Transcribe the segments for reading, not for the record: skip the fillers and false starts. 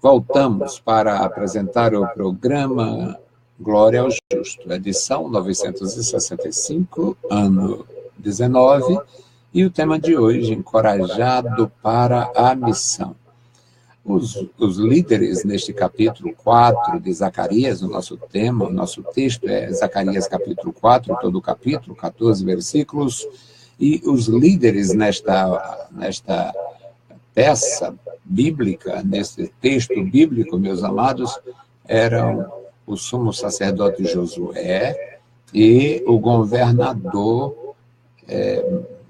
Voltamos para apresentar o programa Glória ao Justo, edição 965, ano 19, e o tema de hoje, Encorajado para a Missão. Os líderes neste capítulo 4 de Zacarias, o nosso tema, o nosso texto é Zacarias capítulo 4, todo o capítulo, 14 versículos, e os líderes nesta peça bíblica, nesse texto bíblico, meus amados, eram o sumo sacerdote Josué e o governador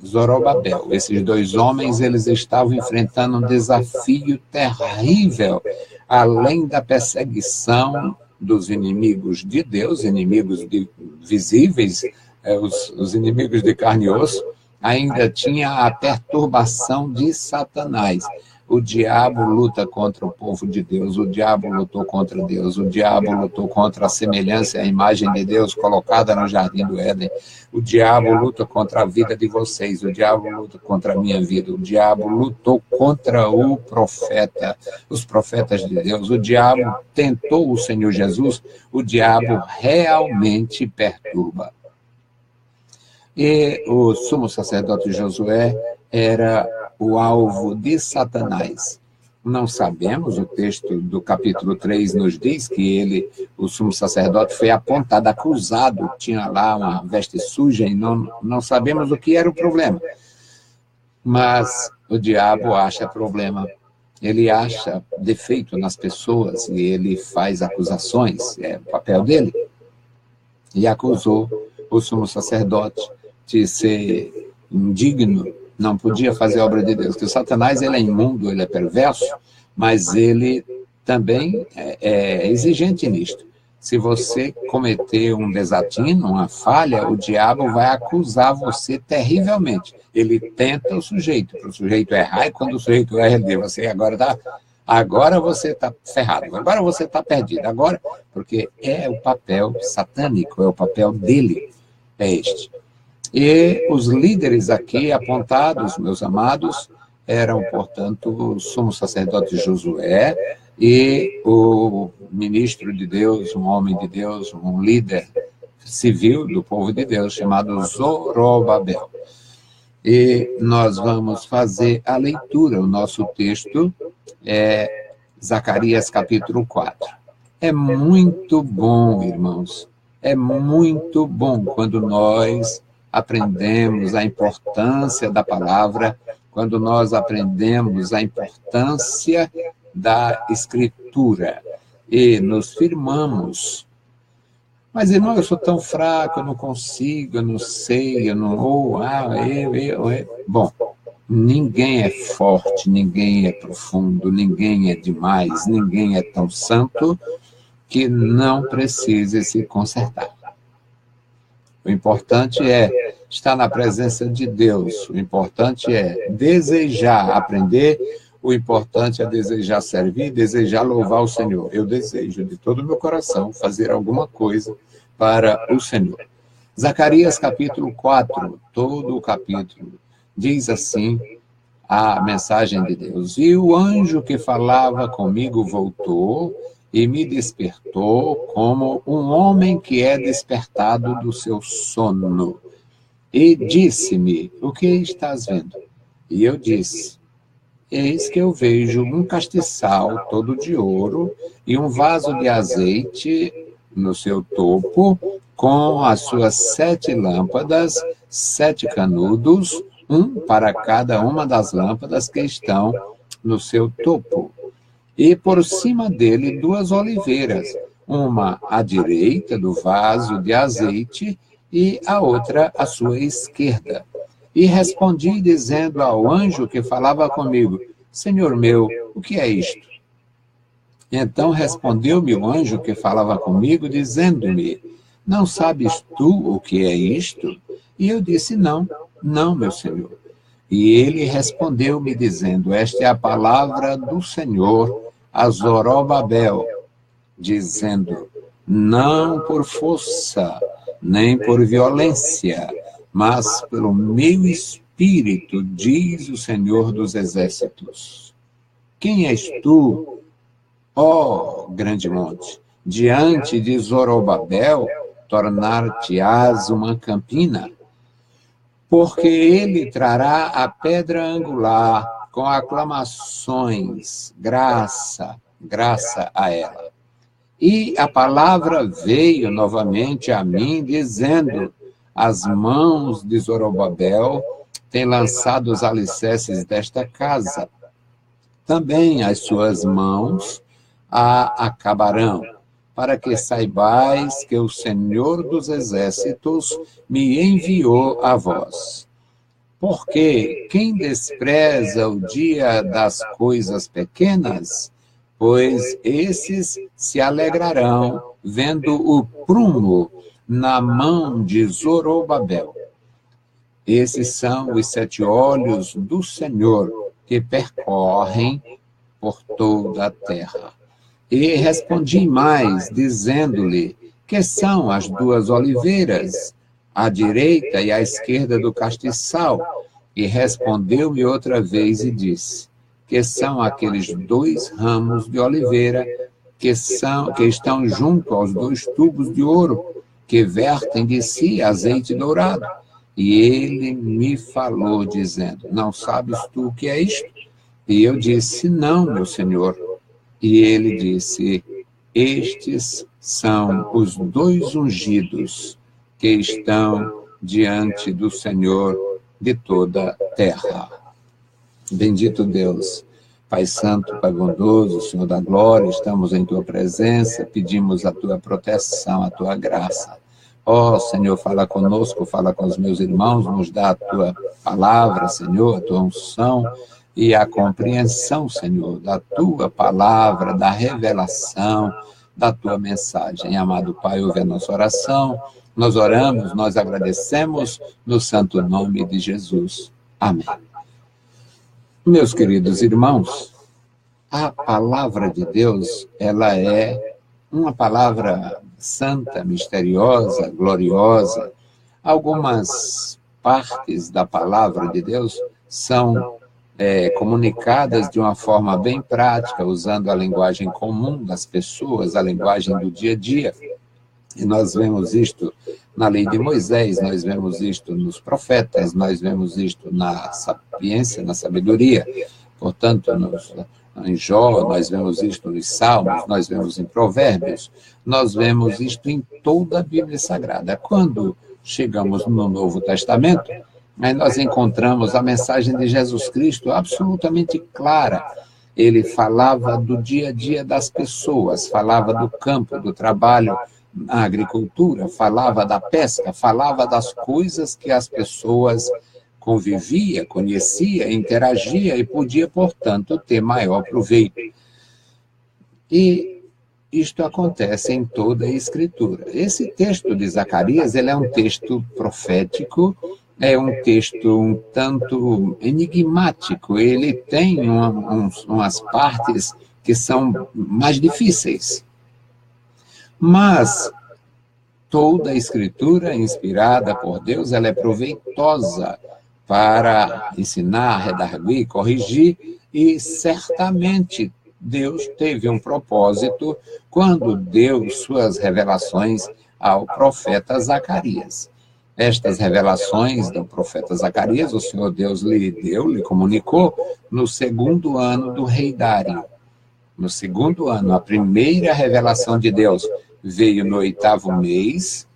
Zorobabel. Esses dois homens, eles estavam enfrentando um desafio terrível, além da perseguição dos inimigos de Deus, inimigos visíveis, os inimigos de carne e osso, ainda tinha a perturbação de Satanás. O diabo luta contra o povo de Deus, o diabo lutou contra Deus, o diabo lutou contra a semelhança e a imagem de Deus colocada no jardim do Éden, o diabo luta contra a vida de vocês, o diabo luta contra a minha vida, o diabo lutou contra o profeta, os profetas de Deus, o diabo tentou o Senhor Jesus, o diabo realmente perturba. E o sumo sacerdote Josué era o alvo de Satanás. Não sabemos, o texto do capítulo 3 nos diz que ele, o sumo sacerdote, foi apontado, acusado, tinha lá uma veste suja e não sabemos o que era o problema. Mas o diabo acha problema, ele acha defeito nas pessoas e ele faz acusações, é o papel dele. E acusou o sumo sacerdote de ser indigno, não podia fazer a obra de Deus, porque o Satanás ele é imundo, ele é perverso, mas ele também é exigente nisto. Se você cometer um desatino, uma falha, o diabo vai acusar você terrivelmente. Ele tenta o sujeito, para o sujeito errar, e quando o sujeito erra, ele diz, agora você está ferrado, agora você está perdido, agora, porque é o papel satânico, é o papel dele, é este. E os líderes aqui apontados, meus amados, eram, portanto, o sumo sacerdote Josué e o ministro de Deus, um homem de Deus, um líder civil do povo de Deus, chamado Zorobabel. E nós vamos fazer a leitura, o nosso texto é Zacarias capítulo 4. É muito bom, irmãos, é muito bom quando nós aprendemos a importância da palavra, quando nós aprendemos a importância da Escritura e nos firmamos. Mas, irmão, eu sou tão fraco, eu não consigo, eu não sei, eu não... Bom, ninguém é forte, ninguém é profundo, ninguém é demais, ninguém é tão santo que não precise se consertar. O importante é estar na presença de Deus, o importante é desejar aprender, o importante é desejar servir, desejar louvar o Senhor. Eu desejo de todo o meu coração fazer alguma coisa para o Senhor. Zacarias capítulo 4, todo o capítulo, diz assim a mensagem de Deus. E o anjo que falava comigo voltou e me despertou como um homem que é despertado do seu sono. E disse-me, o que estás vendo? E eu disse, eis que eu vejo um castiçal todo de ouro e um vaso de azeite no seu topo, com as suas 7 lâmpadas, 7 canudos, um para cada uma das lâmpadas que estão no seu topo. E por cima dele 2 oliveiras, uma à direita do vaso de azeite e a outra à sua esquerda. E respondi dizendo ao anjo que falava comigo, Senhor meu, o que é isto? Então respondeu-me o anjo que falava comigo, dizendo-me, não sabes tu o que é isto? E eu disse, não, meu Senhor. E ele respondeu-me dizendo, esta é a palavra do Senhor a Zorobabel, dizendo, não por força, nem por violência, mas pelo meu espírito, diz o Senhor dos Exércitos. Quem és tu? Ó grande monte, diante de Zorobabel, tornar-te-ás uma campina, porque ele trará a pedra angular com aclamações, graça, graça a ela. E a palavra veio novamente a mim, dizendo: as mãos de Zorobabel têm lançado os alicerces desta casa. Também as suas mãos a acabarão, para que saibais que o Senhor dos Exércitos me enviou a vós. Porque quem despreza o dia das coisas pequenas, pois esses se alegrarão vendo o prumo na mão de Zorobabel. Esses são os 7 olhos do Senhor que percorrem por toda a terra. E respondi mais, dizendo-lhe: que são as 2 oliveiras, à direita e à esquerda do castiçal? E respondeu-me outra vez e disse: que são aqueles 2 ramos de oliveira que estão junto aos 2 tubos de ouro, que vertem de si azeite dourado. E ele me falou, dizendo: não sabes tu o que é isto? E eu disse: não, meu senhor. E ele disse: estes são os 2 ungidos que estão diante do Senhor de toda a terra. Bendito Deus, Pai Santo, Pai bondoso, Senhor da glória, estamos em Tua presença, pedimos a Tua proteção, a Tua graça. Ó Senhor, fala conosco, fala com os meus irmãos, nos dá a Tua palavra, Senhor, a Tua unção e a compreensão, Senhor, da Tua palavra, da revelação, da Tua mensagem. Amado Pai, ouve a nossa oração, nós oramos, nós agradecemos no santo nome de Jesus. Amém. Meus queridos irmãos, a palavra de Deus, ela é uma palavra santa, misteriosa, gloriosa. Algumas partes da palavra de Deus são comunicadas de uma forma bem prática, usando a linguagem comum das pessoas, a linguagem do dia a dia. E nós vemos isto na lei de Moisés, nós vemos isto nos profetas, nós vemos isto na sapiência, na sabedoria. Portanto, em Jó, nós vemos isto nos Salmos, nós vemos em Provérbios, nós vemos isto em toda a Bíblia Sagrada. Quando chegamos no Novo Testamento, aí nós encontramos a mensagem de Jesus Cristo absolutamente clara. Ele falava do dia a dia das pessoas, falava do campo, do trabalho, na agricultura, falava da pesca, falava das coisas que as pessoas convivia, conhecia, interagia e podia, portanto, ter maior proveito. E isto acontece em toda a Escritura. Esse texto de Zacarias, ele é um texto profético, é um texto um tanto enigmático, ele tem umas partes que são mais difíceis. Mas toda a Escritura, inspirada por Deus, ela é proveitosa para ensinar, redarguir, corrigir, e certamente Deus teve um propósito quando deu suas revelações ao profeta Zacarias. Estas revelações do profeta Zacarias, o Senhor Deus lhe comunicou no 2º ano do rei Dário. No 2º ano, a primeira revelação de Deus veio no 8º mês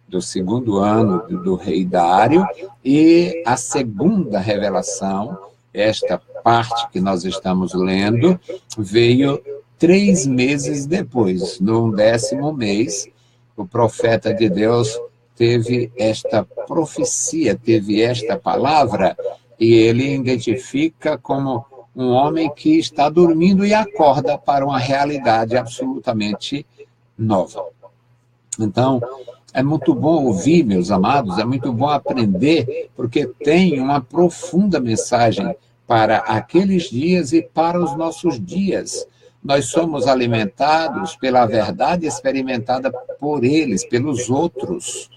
do 2º ano do rei Dário, e a segunda revelação, esta parte que nós estamos lendo, veio 3 meses depois, no 10º mês. O profeta de Deus teve esta profecia, teve esta palavra, e ele identifica como um homem que está dormindo e acorda para uma realidade absolutamente nova. Então, é muito bom ouvir, meus amados, é muito bom aprender, porque tem uma profunda mensagem para aqueles dias e para os nossos dias. Nós somos alimentados pela verdade experimentada por eles, pelos outros.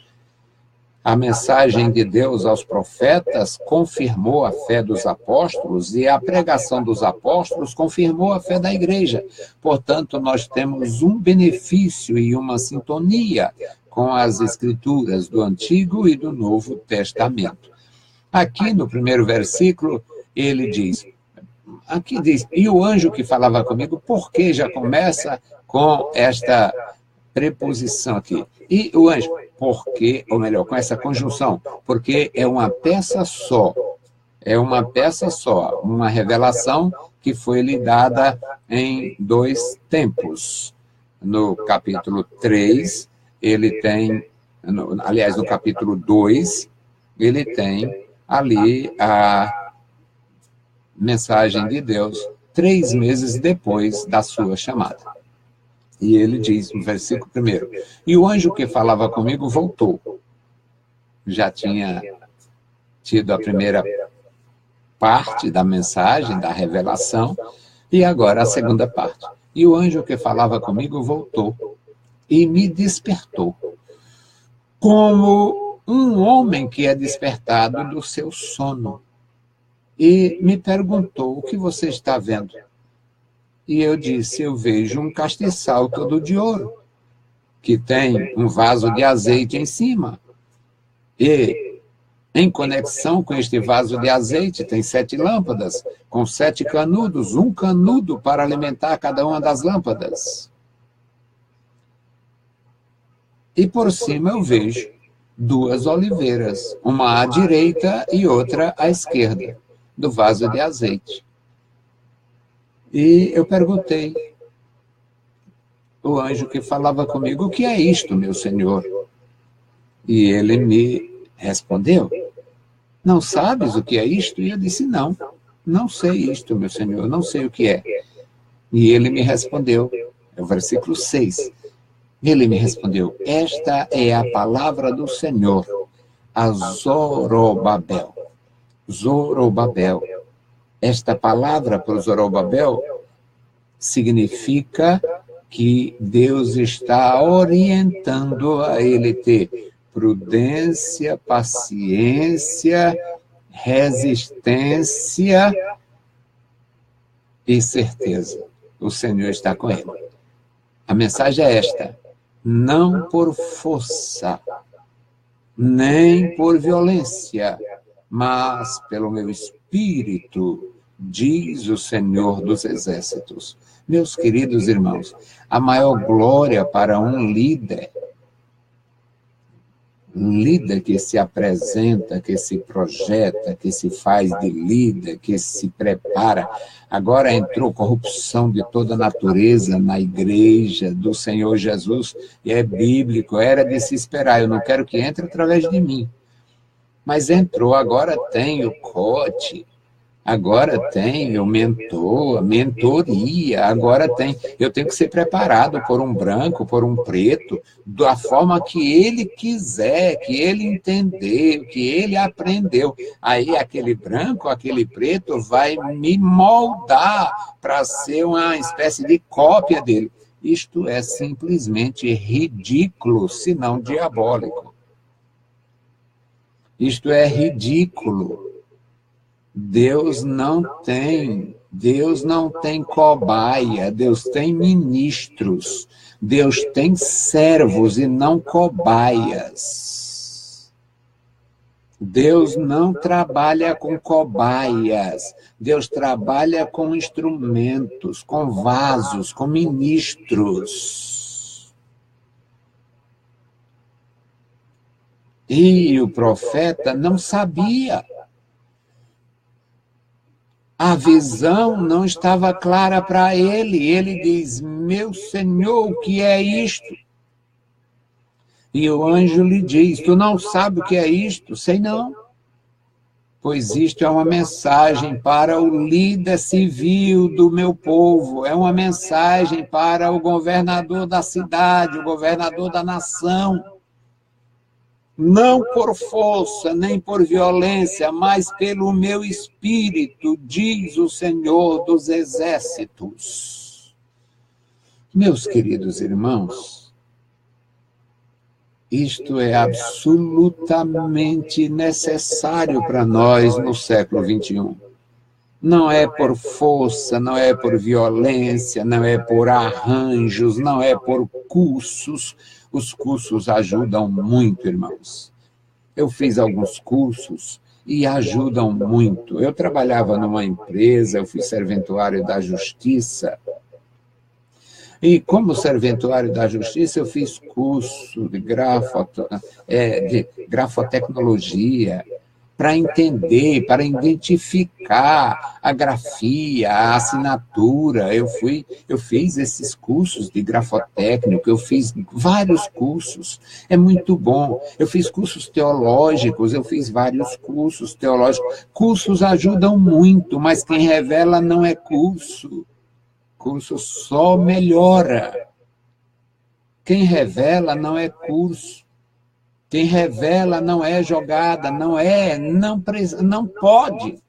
A mensagem de Deus aos profetas confirmou a fé dos apóstolos e a pregação dos apóstolos confirmou a fé da igreja. Portanto, nós temos um benefício e uma sintonia com as escrituras do Antigo e do Novo Testamento. Aqui no primeiro versículo, ele diz, aqui diz, e o anjo que falava comigo, por que já começa com esta preposição aqui? E o anjo, porque, ou melhor, com essa conjunção, porque é uma peça só, uma revelação que foi lhe dada em 2 tempos. No capítulo 3, ele tem, aliás, no capítulo 2, ele tem ali a mensagem de Deus 3 meses depois da sua chamada. E ele diz, no versículo 1, e o anjo que falava comigo voltou. Já tinha tido a primeira parte da mensagem, da revelação, e agora a segunda parte. E o anjo que falava comigo voltou e me despertou, como um homem que é despertado do seu sono. E me perguntou, o que você está vendo? E eu disse, eu vejo um castiçal todo de ouro, que tem um vaso de azeite em cima. E, em conexão com este vaso de azeite, tem 7 lâmpadas, com 7 canudos, um canudo para alimentar cada uma das lâmpadas. E por cima eu vejo 2 oliveiras, uma à direita e outra à esquerda, do vaso de azeite. E eu perguntei, o anjo que falava comigo, o que é isto, meu senhor? E ele me respondeu, não sabes o que é isto? E eu disse, não sei isto, meu senhor, não sei o que é. E ele me respondeu, é o versículo 6, ele me respondeu, esta é a palavra do Senhor, a Zorobabel. Zorobabel. Esta palavra para Zorobabel significa que Deus está orientando a ele ter prudência, paciência, resistência e certeza. O Senhor está com ele. A mensagem é esta: não por força, nem por violência, mas pelo meu espírito, diz o Senhor dos Exércitos. Meus queridos irmãos, a maior glória para um líder que se apresenta, que se projeta, que se faz de líder, que se prepara. Agora entrou corrupção de toda natureza na igreja do Senhor Jesus, e é bíblico, era de se esperar, eu não quero que entre através de mim. Mas entrou, agora tem o coach, agora tem o mentor, a mentoria, agora tem. Eu tenho que ser preparado por um branco, por um preto, da forma que ele quiser, que ele entendeu, que ele aprendeu. Aí aquele branco, aquele preto vai me moldar para ser uma espécie de cópia dele. Isto é simplesmente ridículo, se não diabólico. Isto é ridículo. Deus não tem cobaia, Deus tem ministros, Deus tem servos e não cobaias. Deus não trabalha com cobaias, Deus trabalha com instrumentos, com vasos, com ministros. E o profeta não sabia. A visão não estava clara para ele. Ele diz, meu Senhor, o que é isto? E o anjo lhe diz, tu não sabe o que é isto? Sei não. Pois isto é uma mensagem para o líder civil do meu povo. É uma mensagem para o governador da cidade, o governador da nação. Não por força, nem por violência, mas pelo meu espírito, diz o Senhor dos Exércitos. Meus queridos irmãos, Isto é absolutamente necessário para nós no século XXI. Não é por força, não é por violência, não é por arranjos, não é por cursos. Os cursos ajudam muito, irmãos. Eu fiz alguns cursos e ajudam muito. Eu trabalhava numa empresa, eu fui serventuário da Justiça. E como serventuário da Justiça, eu fiz curso de grafotecnologia, para entender, para identificar a grafia, a assinatura. Eu fiz esses cursos de grafotécnico, eu fiz vários cursos. É muito bom. Eu fiz cursos teológicos, eu fiz vários cursos teológicos. Cursos ajudam muito, mas quem revela não é curso. Curso só melhora. Quem revela não é curso. Quem revela não é jogada, não pode.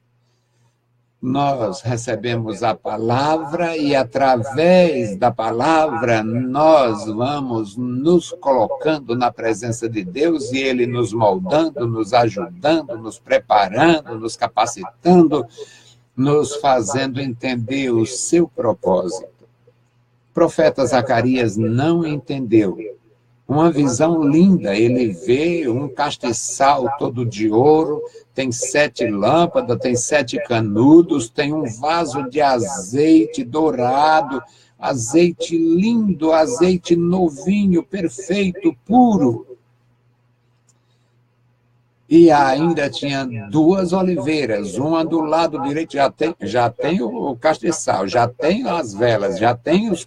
Nós recebemos a palavra e, através da palavra, nós vamos nos colocando na presença de Deus e Ele nos moldando, nos ajudando, nos preparando, nos capacitando, nos fazendo entender o seu propósito. O profeta Zacarias não entendeu. Uma visão linda, ele vê um castiçal todo de ouro, tem 7 lâmpadas, tem 7 canudos, tem um vaso de azeite dourado, azeite lindo, azeite novinho, perfeito, puro. E ainda tinha 2 oliveiras, uma do lado direito, já tem o castiçal, já tem as velas, já tem os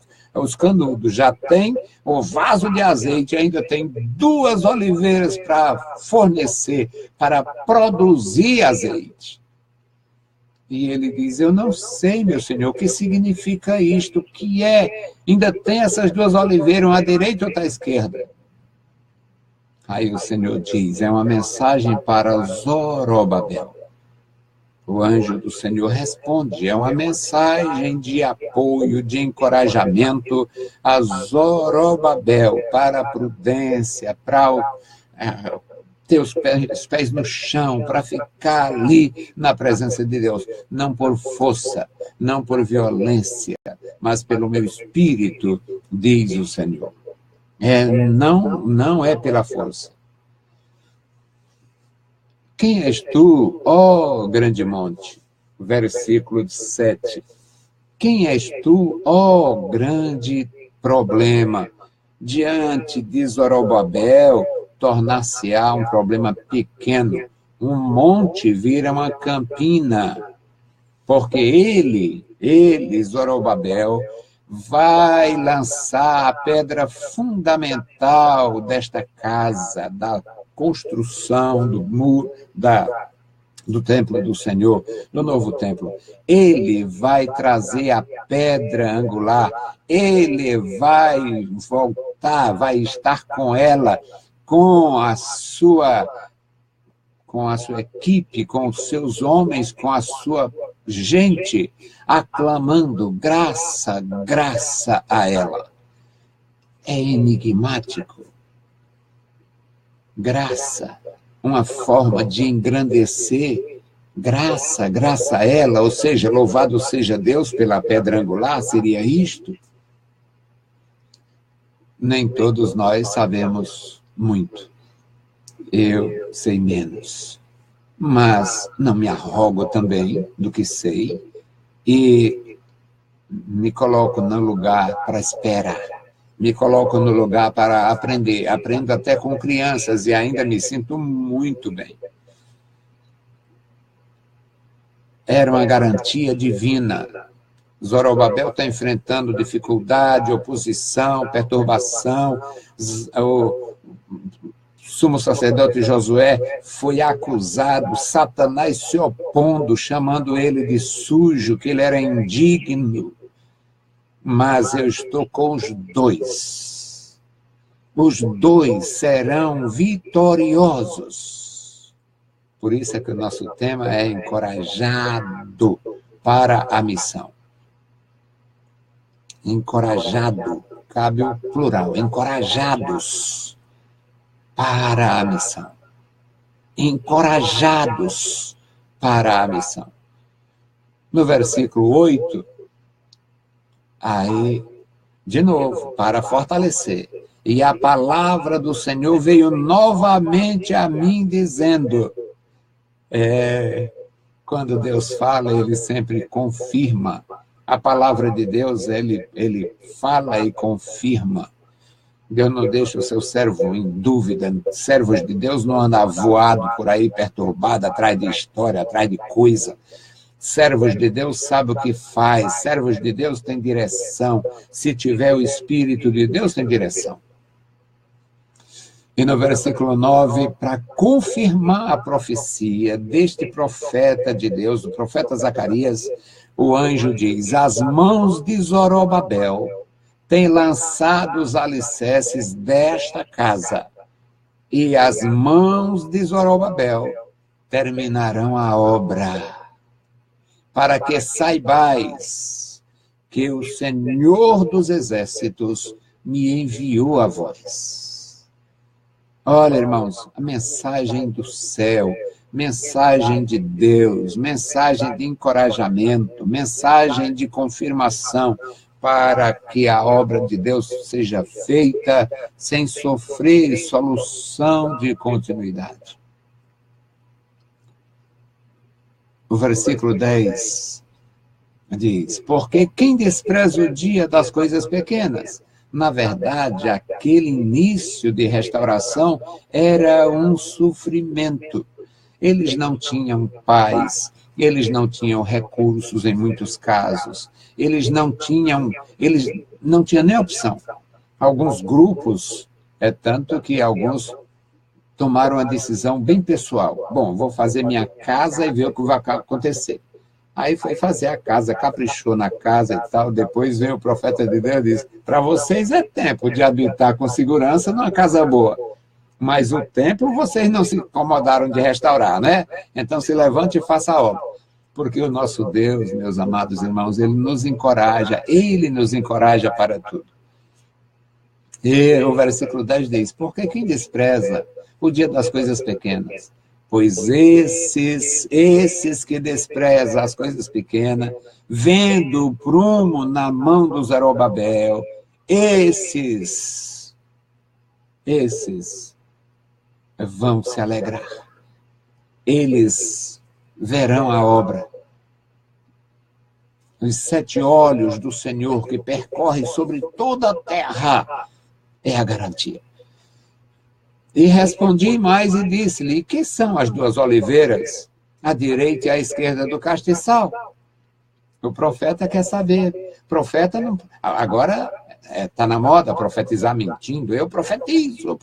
canudos, já tem o vaso de azeite, ainda tem 2 oliveiras para fornecer, para produzir azeite. E ele diz, eu não sei, meu Senhor, o que significa isto, o que é? Ainda tem essas 2 oliveiras, uma à direita e outra à esquerda. Aí o Senhor diz, é uma mensagem para Zorobabel. O anjo do Senhor responde, é uma mensagem de apoio, de encorajamento a Zorobabel, para a prudência, para ter os pés no chão, para ficar ali na presença de Deus. Não por força, não por violência, mas pelo meu espírito, diz o Senhor. Não é pela força. Quem és tu, ó grande monte? Versículo 7. Quem és tu, ó grande problema? Diante de Zorobabel, tornar-se-á um problema pequeno. Um monte vira uma campina. Porque ele, Zorobabel, vai lançar a pedra fundamental desta casa, da construção do muro, do templo do Senhor, do novo templo. Ele vai trazer a pedra angular, ele vai voltar, vai estar com ela, com a sua equipe, com os seus homens, com a sua gente, aclamando graça, graça a ela. É enigmático. Graça, uma forma de engrandecer, graça, graça a ela, ou seja, louvado seja Deus pela pedra angular, seria isto? Nem todos nós sabemos muito. Eu sei menos. Mas não me arrogo também do que sei e me coloco no lugar para esperar. Me coloco no lugar para aprender. Aprendo até com crianças e ainda me sinto muito bem. Era uma garantia divina. Zorobabel está enfrentando dificuldade, oposição, perturbação. O sumo sacerdote Josué foi acusado, Satanás se opondo, chamando ele de sujo, que ele era indigno. Mas eu estou com os 2. Os 2 serão vitoriosos. Por isso é que o nosso tema é encorajado para a missão. Encorajado, cabe o plural, encorajados para a missão. Encorajados para a missão. No versículo 8, aí, de novo, para fortalecer. E a palavra do Senhor veio novamente a mim, dizendo... Quando Deus fala, ele sempre confirma. A palavra de Deus, ele fala e confirma. Deus não deixa o seu servo em dúvida. Servos de Deus não andam voado por aí, perturbado, atrás de história, atrás de coisa. Servos de Deus sabem o que faz. Servos de Deus têm direção. Se tiver o Espírito de Deus, tem direção. E no versículo 9, para confirmar a profecia deste profeta de Deus, o profeta Zacarias, o anjo diz: as mãos de Zorobabel têm lançado os alicerces desta casa, e as mãos de Zorobabel terminarão a obra, para que saibais que o Senhor dos Exércitos me enviou a vós. Olha, irmãos, a mensagem do céu, mensagem de Deus, mensagem de encorajamento, mensagem de confirmação para que a obra de Deus seja feita sem sofrer solução de continuidade. O versículo 10 diz: porque quem despreza o dia das coisas pequenas? Na verdade, aquele início de restauração era um sofrimento. Eles não tinham paz, eles não tinham recursos em muitos casos, eles não tinham nem opção. Alguns grupos, tanto que alguns tomaram a decisão bem pessoal. Bom, vou fazer minha casa e ver o que vai acontecer. Aí foi fazer a casa, caprichou na casa e tal. Depois veio o profeta de Deus e disse: para vocês é tempo de habitar com segurança numa casa boa. Mas o templo vocês não se incomodaram de restaurar, né? Então se levante e faça a obra. Porque o nosso Deus, meus amados irmãos, ele nos encoraja para tudo. E o versículo 10 diz: porque quem despreza o dia das coisas pequenas? Pois esses que desprezam as coisas pequenas, vendo o prumo na mão do Zorobabel, esses vão se alegrar. Eles verão a obra. Os 7 olhos do Senhor que percorrem sobre toda a terra é a garantia. E respondi mais e disse-lhe: que são as 2 oliveiras, à direita e à esquerda do castiçal? O profeta quer saber. Profeta não... Agora está na moda profetizar mentindo. Eu profetizo.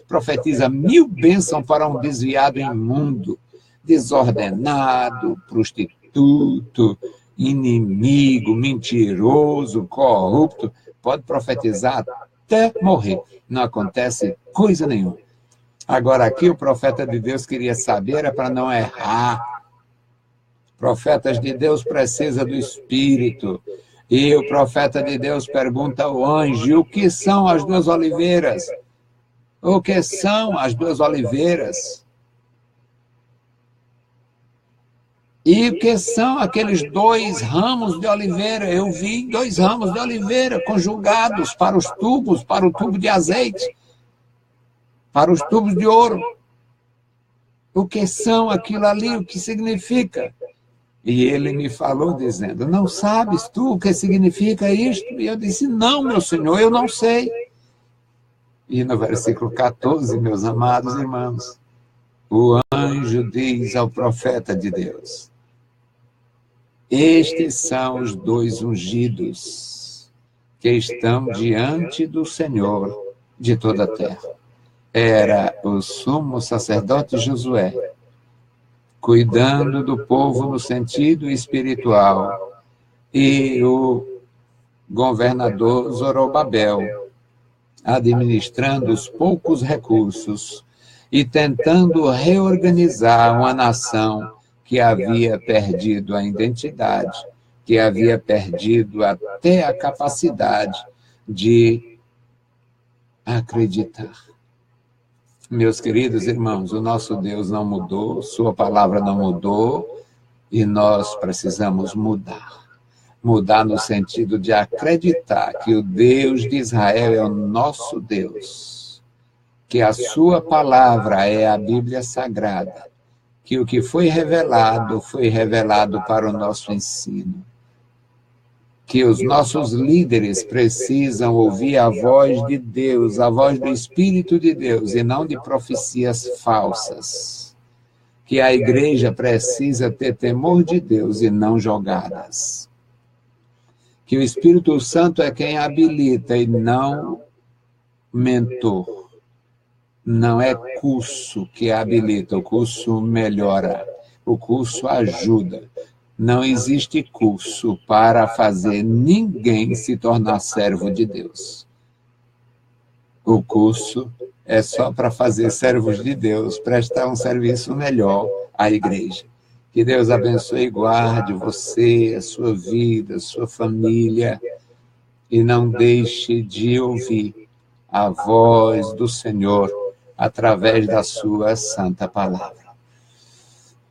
Profetiza 1000 bênçãos para um desviado imundo, desordenado, prostituto, inimigo, mentiroso, corrupto. Pode profetizar até morrer. Não acontece coisa nenhuma. Agora aqui o profeta de Deus queria saber, era para não errar. Profetas de Deus precisam do Espírito. E o profeta de Deus pergunta ao anjo: o que são as 2 oliveiras? O que são as 2 oliveiras? E o que são aqueles 2 ramos de oliveira? Eu vi 2 ramos de oliveira conjugados para os tubos, para o tubo de azeite, para os tubos de ouro. O que são aquilo ali? O que significa? E ele me falou dizendo: não sabes tu o que significa isto? E eu disse: não, meu Senhor, eu não sei. E no versículo 14, meus amados irmãos, o anjo diz ao profeta de Deus: estes são os 2 ungidos que estão diante do Senhor de toda a terra. Era o sumo sacerdote Josué, cuidando do povo no sentido espiritual, e o governador Zorobabel, administrando os poucos recursos e tentando reorganizar uma nação que havia perdido a identidade, que havia perdido até a capacidade de acreditar. Meus queridos irmãos, o nosso Deus não mudou, sua palavra não mudou, e nós precisamos mudar. Mudar no sentido de acreditar que o Deus de Israel é o nosso Deus, que a sua palavra é a Bíblia Sagrada, que o que foi revelado para o nosso ensino, que os nossos líderes precisam ouvir a voz de Deus, a voz do Espírito de Deus, e não de profecias falsas, que a igreja precisa ter temor de Deus e não jogadas, que o Espírito Santo é quem habilita e não mentor. Não é curso que habilita, o curso melhora, o curso ajuda. Não existe curso para fazer ninguém se tornar servo de Deus. O curso é só para fazer servos de Deus, prestar um serviço melhor à igreja. Que Deus abençoe e guarde você, a sua vida, a sua família, e não deixe de ouvir a voz do Senhor através da sua santa palavra.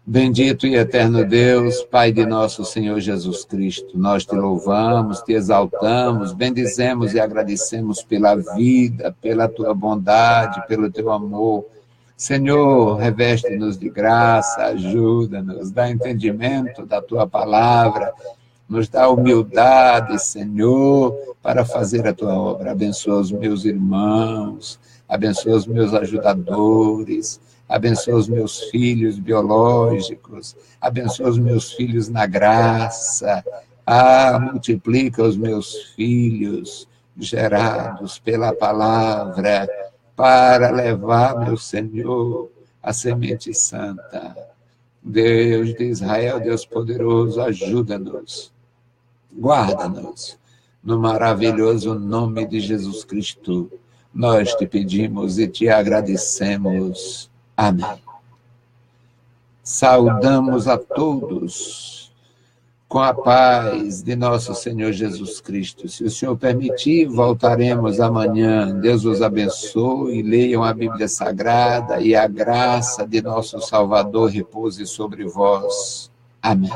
Bendito e eterno Deus, Pai de nosso Senhor Jesus Cristo, nós te louvamos, te exaltamos, bendizemos e agradecemos pela vida, pela tua bondade, pelo teu amor. Senhor, reveste-nos de graça, ajuda-nos, dá entendimento da tua palavra, nos dá humildade, Senhor, para fazer a tua obra. Abençoa os meus irmãos, abençoa os meus ajudadores, abençoa os meus filhos biológicos, abençoa os meus filhos na graça, multiplica os meus filhos gerados pela palavra, para levar, meu Senhor, a semente santa. Deus de Israel, Deus poderoso, ajuda-nos, guarda-nos, no maravilhoso nome de Jesus Cristo. Nós te pedimos e te agradecemos. Amém. Saudamos a todos com a paz de nosso Senhor Jesus Cristo. Se o Senhor permitir, voltaremos amanhã. Deus os abençoe, leiam a Bíblia Sagrada e a graça de nosso Salvador repouse sobre vós. Amém.